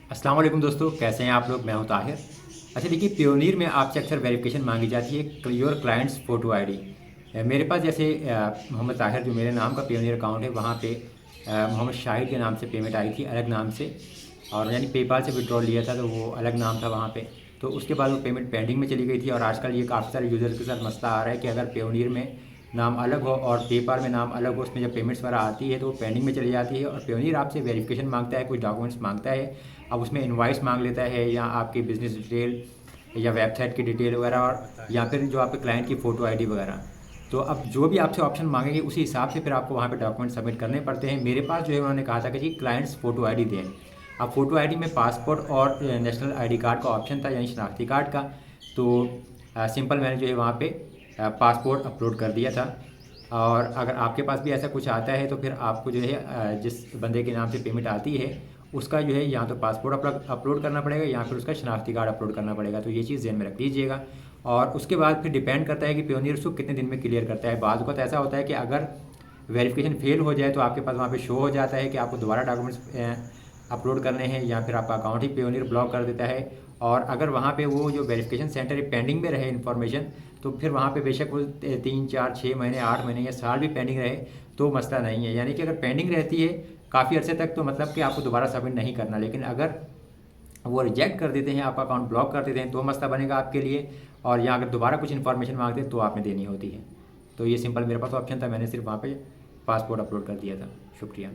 अस्सलाम वालेकुम दोस्तों, कैसे हैं आप लोग। मैं हूं ताहिर। अच्छा देखिए, पियोनीर में आपसे अक्सर वेरिफिकेशन मांगी जाती है, योर क्लाइंट्स फ़ोटो आईडी। मेरे पास जैसे मोहम्मद ताहिर जो मेरे नाम का पियोनीर अकाउंट है, वहाँ पे मोहम्मद शाहिद के नाम से पेमेंट आई थी अलग नाम से। और यानी पेपाल से विड्रॉल लिया था तो वो अलग नाम था वहाँ पे। तो उसके बाद वो पेमेंट पेंडिंग में चली गई थी। और आजकल ये काफ़ी सारे यूज़र्स के साथ मसला आ रहा है कि अगर पियोनीर में नाम अलग हो और पेपाल में नाम अलग हो, उसमें जब पेमेंट्स वगैरह आती है तो वो पेंडिंग में चली जाती है। और पियोनीर आपसे वेरिफिकेशन मांगता है, कुछ डॉक्यूमेंट्स मांगता है। अब उसमें इनवाइस मांग लेता है, या आपकी बिज़नेस डिटेल, या वेबसाइट की डिटेल वगैरह, और या फिर जो आपके क्लाइंट की फ़ोटो आईडी वगैरह। तो अब जो भी आपसे ऑप्शन मांगेंगे उसी हिसाब से फिर आपको वहाँ पे डॉक्यूमेंट सबमिट करने पड़ते हैं। मेरे पास जो है उन्होंने कहा था कि जी क्लाइंट्स फ़ोटो आईडी दें। अब फ़ोटो आईडी में पासपोर्ट और नेशनल आईडी कार्ड का ऑप्शन था, यानी शनाख्ती कार्ड का। तो सिंपल मैंने जो है वहाँ पे पासपोर्ट अपलोड कर दिया था। और अगर आपके पास भी ऐसा कुछ आता है तो फिर आपको जो है जिस बंदे के नाम से पेमेंट आती है उसका जो है या तो पासपोर्ट अपलोड करना पड़ेगा, या फिर उसका शनाख्ती कार्ड अपलोड करना पड़ेगा। तो ये चीज़ ध्यान में रख लीजिएगा। और उसके बाद फिर डिपेंड करता है कि पियोनियर उसको कितने दिन में क्लियर करता है। बाद वक्त ऐसा होता है कि अगर वेरिफिकेशन फेल हो जाए तो आपके पास वहाँ पे शो हो जाता है कि आपको दोबारा डॉक्यूमेंट्स अपलोड करने हैं, या फिर आपका अकाउंट ही पियोनियर ब्लॉक कर देता है। और अगर वहाँ पे वो जो वेरिफिकेशन सेंटर है पेंडिंग में रहे इन्फॉर्मेशन, तो फिर वहाँ पे बेशक वो 3 4 6 महीने 8 महीने या साल भी पेंडिंग रहे तो मसला नहीं है। यानी कि अगर पेंडिंग रहती है काफ़ी अर्से तक तो मतलब कि आपको दोबारा सबमिट नहीं करना। लेकिन अगर वो रिजेक्ट कर देते हैं, आपका अकाउंट ब्लॉक कर देते हैं, तो मसला बनेगा आपके लिए। और या अगर दोबारा कुछ इन्फॉर्मेशन मांगते हैं तो आपने देनी होती है। तो ये सिंपल मेरे पास ऑप्शन था, मैंने सिर्फ वहाँ पे पासपोर्ट अपलोड कर दिया था। शुक्रिया।